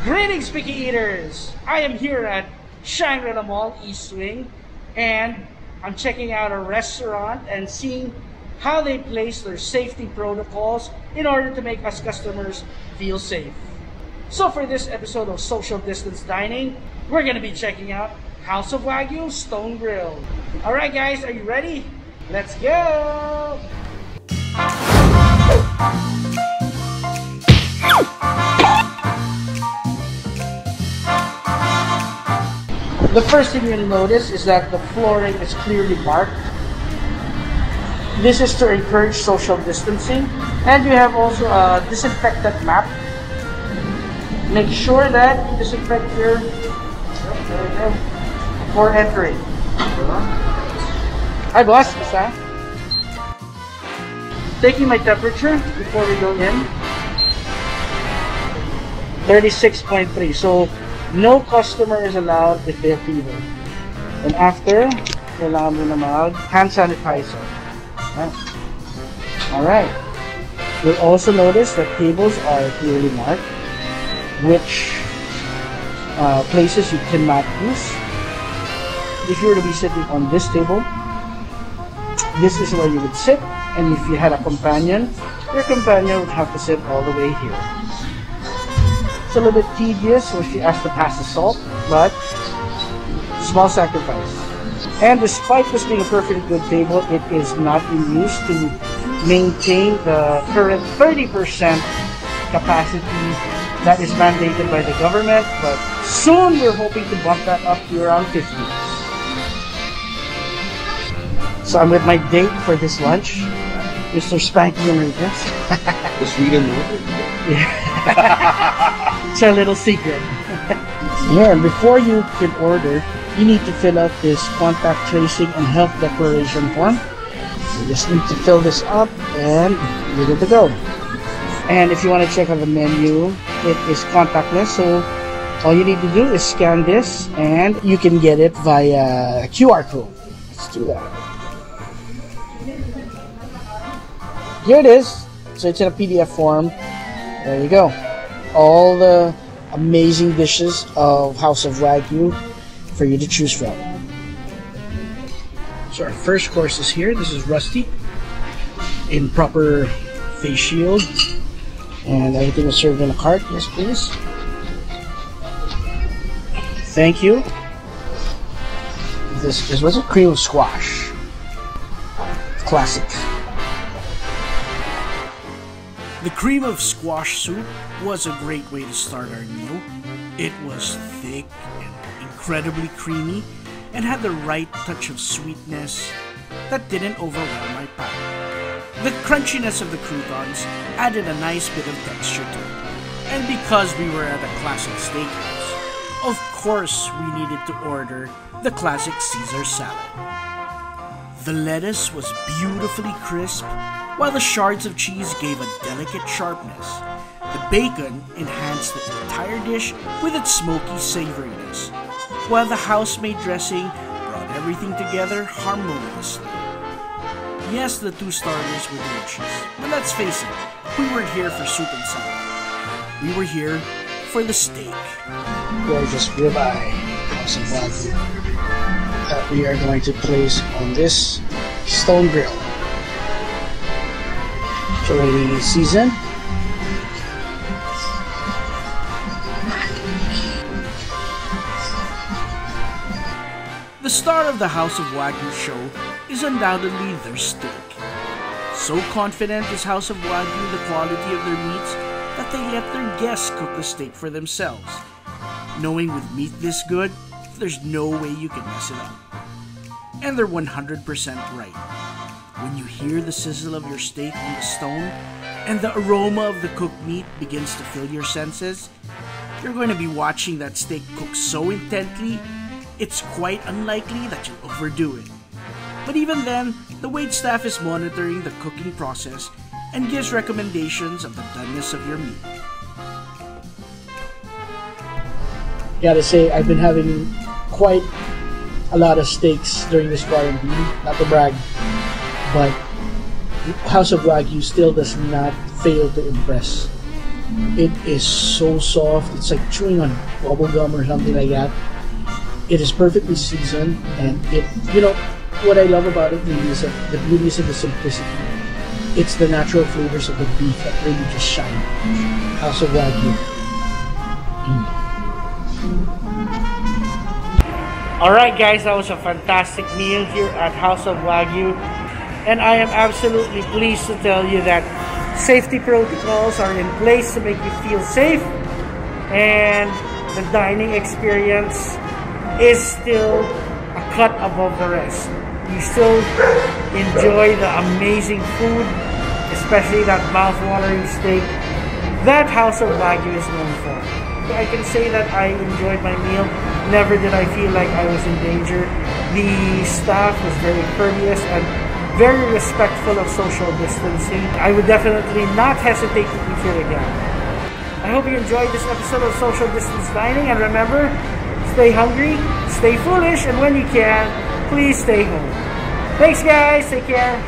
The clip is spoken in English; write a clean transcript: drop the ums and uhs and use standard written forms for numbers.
Greetings, Picky Eaters! I am here at Shangri-La Mall, East Wing, and I'm checking out a restaurant and seeing how they place their safety protocols in order to make us customers feel safe. So for this episode of Social Distance Dining, we're going to be checking out House of Wagyu Stone Grill. Alright guys, are you ready? Let's go! The first thing you'll notice is that the flooring is clearly marked. This is to encourage social distancing, and you have also a disinfectant map. Make sure that you disinfect your before entering. Hi boss, basta? Taking my temperature before we go in. 36.3. So no customer is allowed if they have fever. And after, kailangan mo na mag-hand sanitizer. Alright. You'll also notice that tables are clearly marked, which places you cannot use. If you were to be sitting on this table, this is where you would sit. And if you had a companion, your companion would have to sit all the way here. It's a little bit tedious when she has to pass the salt, but small sacrifice. And despite this being a perfectly good table, it is not in use to maintain the current 30% capacity that is mandated by the government, but soon we're hoping to bump that up to around 50. So I'm with my date for this lunch, Mr. Spanky Americans. The Sweden one? Yeah. It's our little secret. Yeah, and before you can order, you need to fill out this contact tracing and health declaration form. You just need to fill this up and you're good to go. And if you want to check on the menu, it is contactless, so all you need to do is scan this and you can get it via QR code. Let's do that. Here it is. So it's in a PDF form. There you go. All the amazing dishes of House of Wagyu for you to choose from. So our first course is here. This is Rusty in proper face shield. And everything was served in a cart. Yes, please. Thank you. This is what's it? Cream of squash. Classic. The cream of squash soup was a great way to start our meal. It was thick and incredibly creamy and had the right touch of sweetness that didn't overwhelm my palate. The crunchiness of the croutons added a nice bit of texture to it. And because we were at a classic steakhouse, of course we needed to order the classic Caesar salad. The lettuce was beautifully crisp, while the shards of cheese gave a delicate sharpness. The bacon enhanced the entire dish with its smoky savoriness, while the house-made dressing brought everything together harmoniously. Yes, the two starters were delicious, but let's face it, we weren't here for soup and salad. We were here for the steak. Gorgeous ribeye, House of Wagyu, that we are going to place on this stone grill. It's already seasoned. The star of the House of Wagyu show is undoubtedly their steak. So confident is House of Wagyu the quality of their meats that they let their guests cook the steak for themselves. Knowing with meat this good, there's no way you can mess it up. And they're 100% right. When you hear the sizzle of your steak on the stone and the aroma of the cooked meat begins to fill your senses, you're going to be watching that steak cook so intently, it's quite unlikely that you'll overdo it. But even then, the waitstaff is monitoring the cooking process and gives recommendations of the doneness of your meat. Gotta say, I've been having quite a lot of steaks during this quarantine, not to brag, but House of Wagyu still does not fail to impress. It is so soft. It's like chewing on bubble gum or something like that. It is perfectly seasoned, and what I love about it really is the beauty is in the simplicity. It's the natural flavors of the beef that really just shine. House of Wagyu. Alright guys, that was a fantastic meal here at House of Wagyu. And I am absolutely pleased to tell you that safety protocols are in place to make you feel safe. And the dining experience is still a cut above the rest. You still enjoy the amazing food, especially that mouth-watering steak that House of Wagyu is known for. I can say that I enjoyed my meal. Never did I feel like I was in danger. The staff was very courteous and very respectful of social distancing. I would definitely not hesitate to eat here again. I hope you enjoyed this episode of Social Distance Dining, and remember, stay hungry, stay foolish, and when you can, please stay home. Thanks guys, take care.